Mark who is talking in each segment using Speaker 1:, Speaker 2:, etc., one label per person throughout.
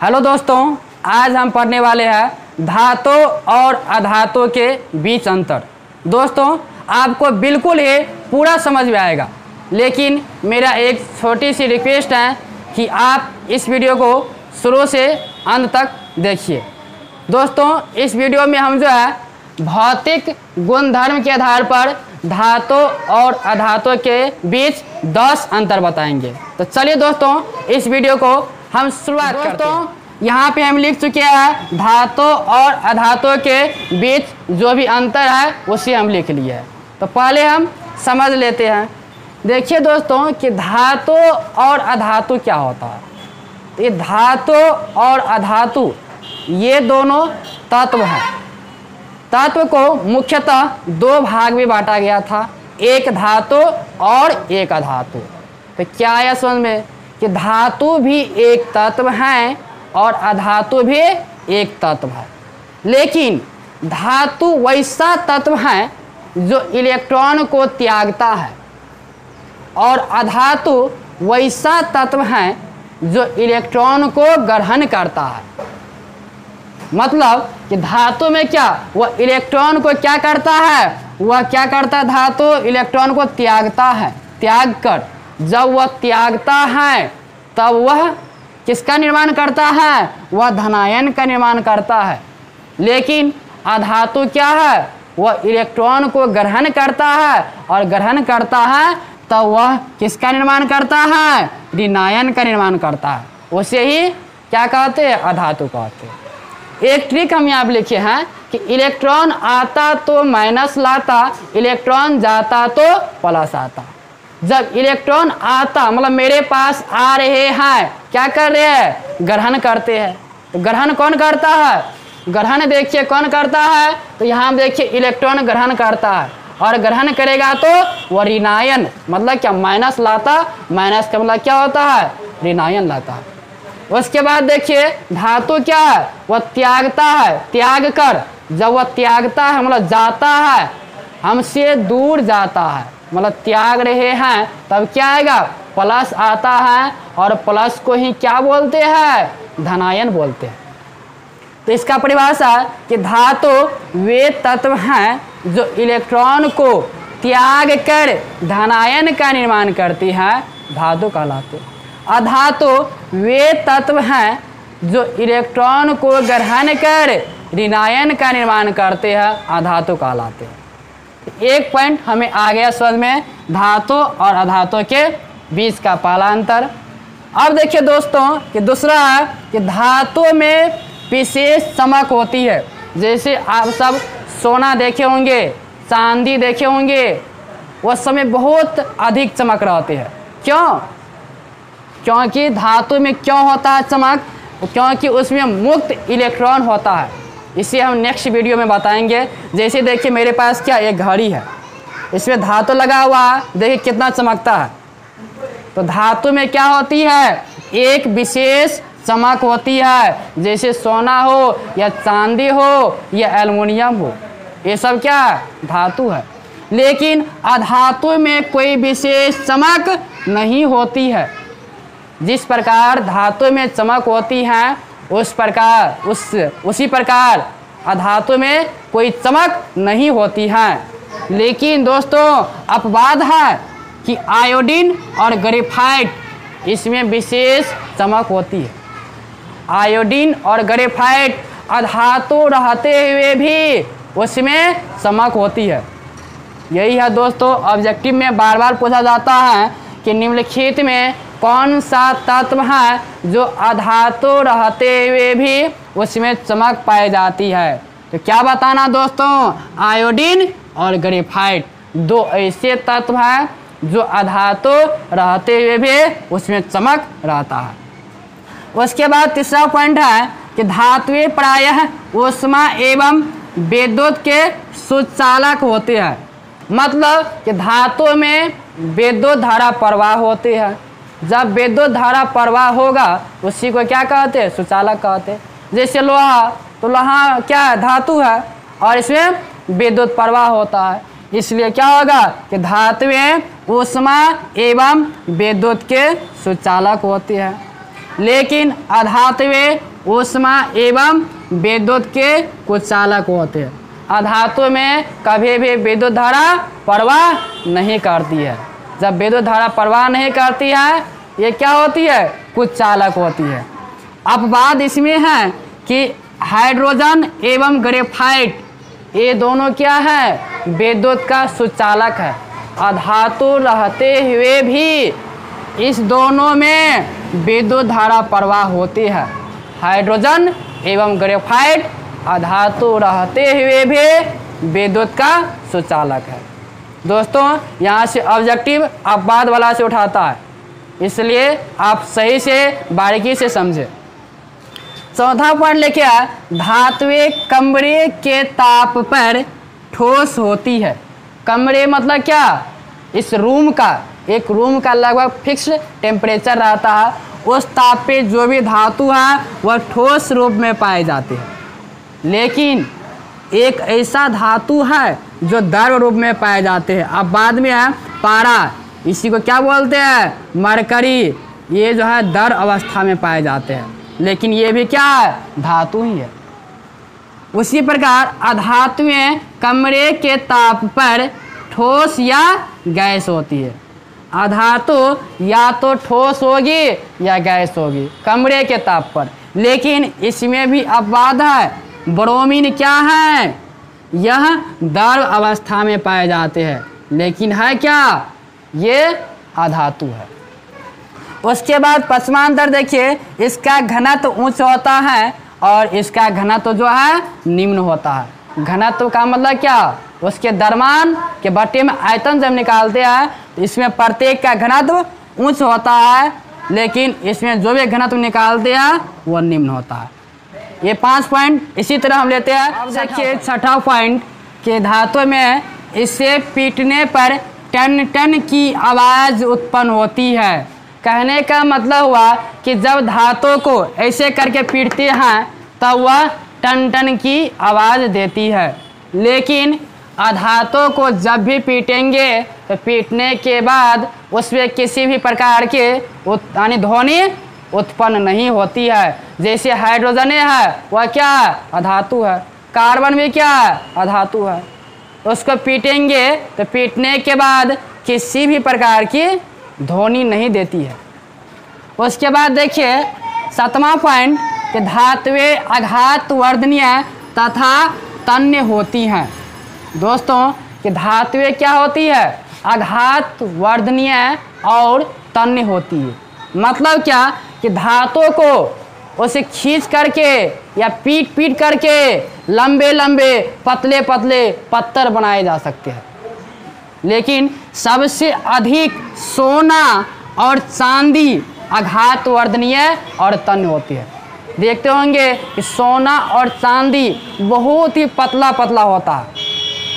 Speaker 1: Hello दोस्तों, आज हम पढ़ने वाले हैं धातु और अधातु के बीच अंतर। दोस्तों, आपको बिल्कुल ही पूरा समझ में आएगा, लेकिन मेरा एक छोटी सी रिक्वेस्ट है कि आप इस वीडियो को शुरू से अंत तक देखिए। दोस्तों, इस वीडियो में हम जो है भौतिक गुणधर्म के आधार पर धातु और अधातु के बीच 10 अंतर बताएंगे। तो चलिए दोस्तों, इस वीडियो को हम शुरुआत करते हैं। यहाँ पे हम लिख चुके हैं धातु और अधातु के बीच जो भी अंतर है उसे हम लिख लिए हैं। तो पहले हम समझ लेते हैं। देखिए दोस्तों कि धातु और अधातु क्या होता है। ये धातु और अधातु ये दोनों तत्व हैं। तत्व को मुख्यतः दो भाग में बांटा गया था, एक धातु और एक अधातु। तो क्या है समझ में कि धातु भी एक तत्व है और अधातु भी एक तत्व है, लेकिन धातु वैसा तत्व है जो इलेक्ट्रॉन को त्यागता है और अधातु वैसा तत्व है जो इलेक्ट्रॉन को ग्रहण करता है। मतलब कि धातु में क्या, वह इलेक्ट्रॉन को क्या करता है, वह क्या करता है, धातु इलेक्ट्रॉन को त्यागता है। त्याग कर जब वह त्यागता है तब वह किसका निर्माण करता है, वह धनायन का निर्माण करता है। लेकिन अधातु क्या है, वह इलेक्ट्रॉन को ग्रहण करता है और ग्रहण करता है तब वह किसका निर्माण करता है, ऋणायन का निर्माण करता है। उसे ही क्या कहते हैं, अधातु कहते हैं। एक ट्रिक हम यहाँ पे लिखे हैं कि इलेक्ट्रॉन आता तो माइनस लाता, इलेक्ट्रॉन जाता तो प्लस आता। जब इलेक्ट्रॉन आता मतलब मेरे पास आ रहे हैं, क्या कर रहे हैं, ग्रहण करते हैं। तो ग्रहण कौन करता है, ग्रहण देखिए कौन करता है, तो यहाँ देखिए इलेक्ट्रॉन ग्रहण करता है और ग्रहण करेगा तो वह ऋणायन मतलब क्या, माइनस लाता। माइनस का मतलब क्या होता है, ऋणायन लाता है। उसके बाद देखिए धातु क्या है, वह त्यागता है। त्याग कर जब वह त्यागता है मतलब जाता है, हमसे दूर जाता है, मतलब त्याग रहे हैं, तब क्या आएगा, प्लस आता है और प्लस को ही क्या बोलते हैं, धनायन बोलते हैं। तो इसका परिभाषा है कि धातु वे तत्व हैं जो इलेक्ट्रॉन को त्याग कर धनायन का निर्माण करती है, धातु कहलाते। अधातु वे तत्व हैं जो इलेक्ट्रॉन को ग्रहण कर ऋणायन का निर्माण करते हैं, अधातु कहलाते हैं। एक पॉइंट हमें आ गया समझ में, धातु और अधातु के बीच का पहला अंतर। अब देखिए दोस्तों कि दूसरा है कि धातु में विशेष चमक होती है। जैसे आप सब सोना देखे होंगे, चांदी देखे होंगे, उस समय बहुत अधिक चमक रहती है। क्यों, क्योंकि धातु में क्यों होता है चमक, क्योंकि उसमें मुक्त इलेक्ट्रॉन होता है। इसे हम नेक्स्ट वीडियो में बताएंगे। जैसे देखिए मेरे पास क्या एक घड़ी है, इसमें धातु लगा हुआ है, देखिए कितना चमकता है। तो धातु में क्या होती है, एक विशेष चमक होती है। जैसे सोना हो या चांदी हो या एल्युमिनियम हो, ये सब क्या है, धातु है। लेकिन अधातु में कोई विशेष चमक नहीं होती है। जिस प्रकार धातु में चमक होती है उसी प्रकार अधातु में कोई चमक नहीं होती है। लेकिन दोस्तों अपवाद है कि आयोडीन और ग्रेफाइट इसमें विशेष चमक होती है। आयोडीन और ग्रेफाइट अधातु रहते हुए भी उसमें चमक होती है। यही है दोस्तों, ऑब्जेक्टिव में बार बार पूछा जाता है कि निम्नलिखित में कौन सा तत्व है जो अधातु रहते हुए भी उसमें चमक पाई जाती है। तो क्या बताना दोस्तों, आयोडीन और ग्रेफाइट दो ऐसे तत्व हैं जो अधातु रहते हुए भी उसमें चमक रहता है। उसके बाद तीसरा पॉइंट है कि धातुएं प्रायः ऊष्मा एवं विद्युत के सुचालक होते हैं। मतलब कि धातु में विद्युत धारा प्रवाह होती है। जब विद्युत धारा प्रवाह होगा उसी को क्या कहते हैं, सुचालक कहते हैं। जैसे लोहा, तो लोहा क्या है, धातु है और इसमें विद्युत प्रवाह होता है, इसलिए क्या होगा कि धातुएं ऊष्मा एवं विद्युत के सुचालक होती है। लेकिन अधातुएं ऊष्मा एवं विद्युत के कुचालक होते हैं। अधातु में कभी भी विद्युत धारा प्रवाह नहीं करती है। जब विद्युत धारा प्रवाह नहीं करती है, ये क्या होती है? कुचालक होती है। अब बात इसमें है कि हाइड्रोजन एवं ग्रेफाइट ये दोनों क्या है? विद्युत का सुचालक है। अधातु रहते हुए भी इस दोनों में विद्युत धारा प्रवाह होती है। हाइड्रोजन एवं ग्रेफाइट अधातु रहते हुए भी विद्युत का सुचालक है। दोस्तों, यहाँ से ऑब्जेक्टिव अपवाद वाला से उठाता है, इसलिए आप सही से बारीकी से समझें। चौथा पॉइंट लेके आए, धातुएं कमरे के ताप पर ठोस होती है। कमरे मतलब क्या? इस रूम का, एक रूम का लगभग फिक्स टेम्परेचर रहता है। उस ताप पे जो भी धातु है वह ठोस रूप में पाए जाते हैं। लेकिन एक ऐसा धातु है जो द्रव रूप में पाए जाते हैं। अब बाद में है पारा, इसी को क्या बोलते हैं? मरकरी। ये जो है द्रव अवस्था में पाए जाते हैं, लेकिन ये भी क्या है? धातु ही है। उसी प्रकार अधातुएं कमरे के ताप पर ठोस या गैस होती है। अधातु या तो ठोस होगी या गैस होगी कमरे के ताप पर, लेकिन इसमें भी अपवाद है। ब्रोमीन क्या है? यह द्रव अवस्था में पाए जाते हैं, लेकिन है क्या? ये अधातु है। उसके बाद पश्चांतर देखिए, इसका घनत्व उच्च होता है और इसका घनत्व जो है निम्न होता है। घनत्व का मतलब क्या? उसके द्रव्यमान के बट्टे में आयतन जब निकालते हैं तो इसमें प्रत्येक का घनत्व उच्च होता है, लेकिन इसमें जो भी घनत्व निकालते हैं वो निम्न होता है। ये 5 पॉइंट इसी तरह हम लेते हैं। अब देखिए छठा पॉइंट कि धातु में इसे पीटने पर टन टन की आवाज़ उत्पन्न होती है। कहने का मतलब हुआ कि जब धातु को ऐसे करके पीटते हैं तब वह टन टन की आवाज़ देती है, लेकिन अधातु को जब भी पीटेंगे तो पीटने के बाद उसमें किसी भी प्रकार के यानी ध्वनि उत्पन्न नहीं होती है। जैसे हाइड्रोजन है वह क्या है? अधातु है। कार्बन भी क्या है? अधातु है। उसको पीटेंगे तो पीटने के बाद किसी भी प्रकार की ध्वनि नहीं देती है। उसके बाद देखिए 7वां पॉइंट कि धातुएं आघात वर्धनीय तथा तन्य होती हैं। दोस्तों, कि धातुएं क्या होती है? आघात वर्धनीय और तन्य होती है। मतलब क्या? कि धातु को उसे खींच करके या पीट पीट करके लंबे लंबे पतले पतले पत्थर बनाए जा सकते हैं, लेकिन सबसे अधिक सोना और चांदी आघात वर्धनीय और तन्य होती है। देखते होंगे कि सोना और चांदी बहुत ही पतला पतला होता है,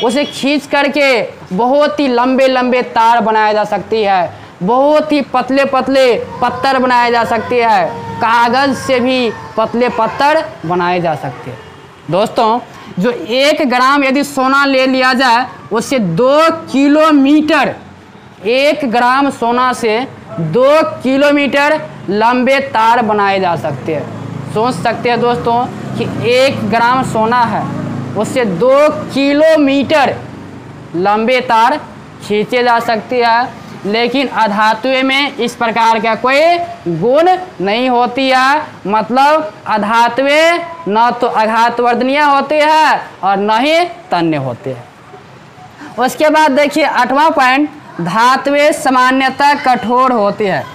Speaker 1: उसे खींच करके बहुत ही लंबे लंबे तार बनाए जा सकती है, बहुत ही पतले पतले पत्थर बनाए जा सकते हैं, कागज़ से भी पतले पत्थर बनाए जा सकते हैं। दोस्तों, जो 1 ग्राम यदि सोना ले लिया जाए उससे 2 किलोमीटर, 1 ग्राम सोना से 2 किलोमीटर लंबे तार बनाए जा सकते हैं। सोच सकते हैं दोस्तों कि 1 ग्राम सोना है, उससे 2 किलोमीटर लंबे तार खींचे जा सकते हैं, लेकिन अधातुएं में इस प्रकार का कोई गुण नहीं होती है। मतलब अधातुएं न तो आघात वर्धनीय होते हैं और न ही तन्य होते हैं। उसके बाद देखिए 8वां पॉइंट, धातुएं सामान्यतः कठोर होते हैं।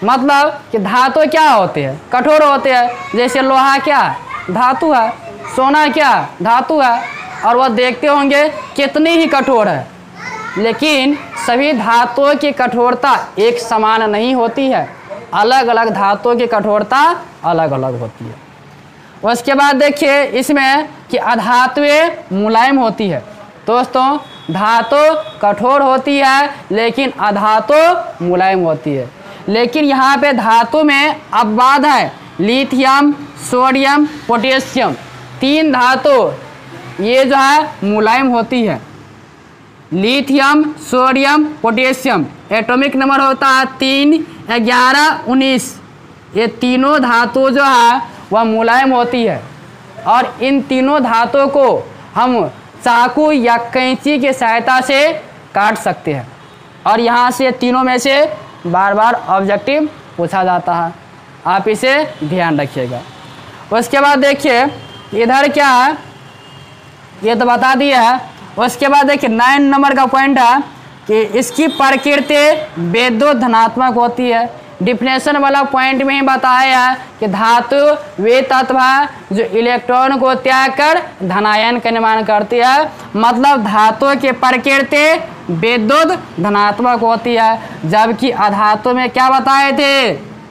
Speaker 1: मतलब कि धातु क्या होते हैं? कठोर होते हैं। जैसे लोहा क्या? धातु है। सोना क्या? धातु है। और वह देखते होंगे कितनी ही कठोर है, लेकिन सभी धातुओं की कठोरता एक समान नहीं होती है। अलग अलग धातुओं की कठोरता अलग अलग होती है। उसके बाद देखिए इसमें कि अधातुएं मुलायम होती है। दोस्तों, धातु कठोर होती है लेकिन अधातु मुलायम होती है। लेकिन यहाँ पे धातु में अपवाद है, लिथियम, सोडियम, पोटेशियम, 3 धातु ये जो है मुलायम होती है। Lithium, sodium, potassium, atomic number होता है 3, 11, 19। ये तीनों धातु जो है वह मुलायम होती है और इन तीनों धातुओं को हम चाकू या कैंची की सहायता से काट सकते हैं। और यहाँ से तीनों में से बार बार ऑब्जेक्टिव पूछा जाता है, आप इसे ध्यान रखिएगा। उसके बाद देखिए इधर क्या है, ये तो बता दिया है। उसके बाद देखिए 9 नंबर का पॉइंट है कि इसकी प्रकृति विद्युत धनात्मक होती है। डिफिनेशन वाला पॉइंट में ही बताया है कि धातु वे तत्व है जो इलेक्ट्रॉन को त्याग कर धनायन का निर्माण करती है। मतलब धातु की प्रकृति विद्युत धनात्मक होती है, जबकि अधातु में क्या बताए थे,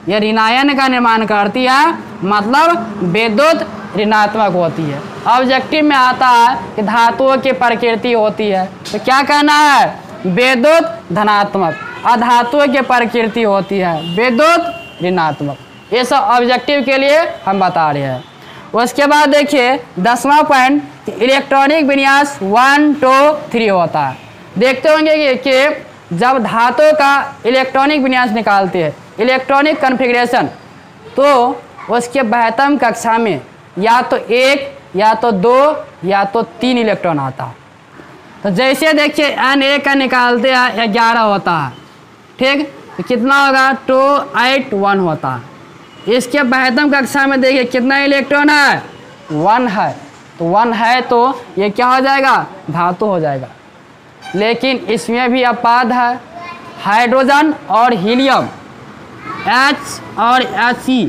Speaker 1: ये ऋणायन का निर्माण करती है, मतलब विद्युत ऋणात्मक होती है। ऑब्जेक्टिव में आता है कि धातुओं की प्रकृति होती है, तो क्या कहना है, विद्युत धनात्मक। अधातुओं की प्रकृति होती है विद्युत ऋणात्मक। ये सब ऑब्जेक्टिव के लिए हम बता रहे हैं। उसके बाद देखिए 10वां पॉइंट, इलेक्ट्रॉनिक विन्यास 1, 2, 3 होता है। देखते होंगे कि जब धातु का इलेक्ट्रॉनिक विन्यास निकालते हैं, इलेक्ट्रॉनिक कॉन्फ़िगरेशन, तो उसके 72 कक्षा में या तो 1 या तो 2 या तो 3 इलेक्ट्रॉन आता है। तो जैसे देखिए Na का निकालते हैं 11 होता है, ठीक, तो कितना होगा 2, 8, 1 होता है। इसके 72 कक्षा में देखिए कितना इलेक्ट्रॉन है, 1 है। तो 1 है तो ये क्या हो जाएगा, धातु हो जाएगा। लेकिन इसमें भी अपवाद है, हाइड्रोजन और हीलियम, H और He,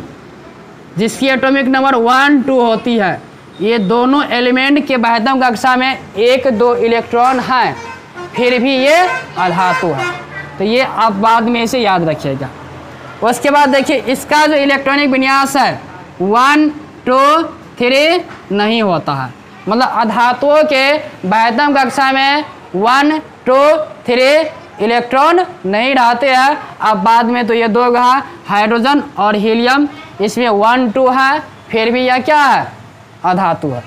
Speaker 1: जिसकी एटॉमिक नंबर 1, 2 होती है, ये दोनों एलिमेंट के 72 कक्षा में 1, 2 इलेक्ट्रॉन हैं, फिर भी ये अधातु है। तो ये आप बाद में इसे याद रखिएगा। उसके बाद देखिए इसका जो इलेक्ट्रॉनिक विन्यास है 1, 2, 3 नहीं होता है। मतलब अधातुओं के 72 कक्षा में 1, 2, 3 इलेक्ट्रॉन नहीं रहते हैं। अब बाद में तो ये 2 है, हाइड्रोजन और हीलियम, इसमें 1, 2 है, फिर भी यह क्या है, अधातु है।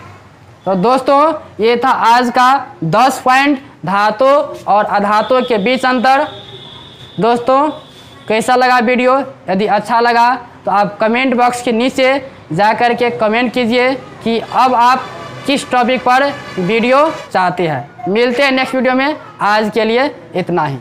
Speaker 1: तो दोस्तों ये था आज का 10 पॉइंट धातु और अधातु के बीच अंतर। दोस्तों कैसा लगा वीडियो, यदि अच्छा लगा तो आप कमेंट बॉक्स के नीचे जा कर के कमेंट कीजिए कि अब आप किस टॉपिक पर वीडियो चाहते हैं। मिलते हैं नेक्स्ट वीडियो में, आज के लिए इतना ही।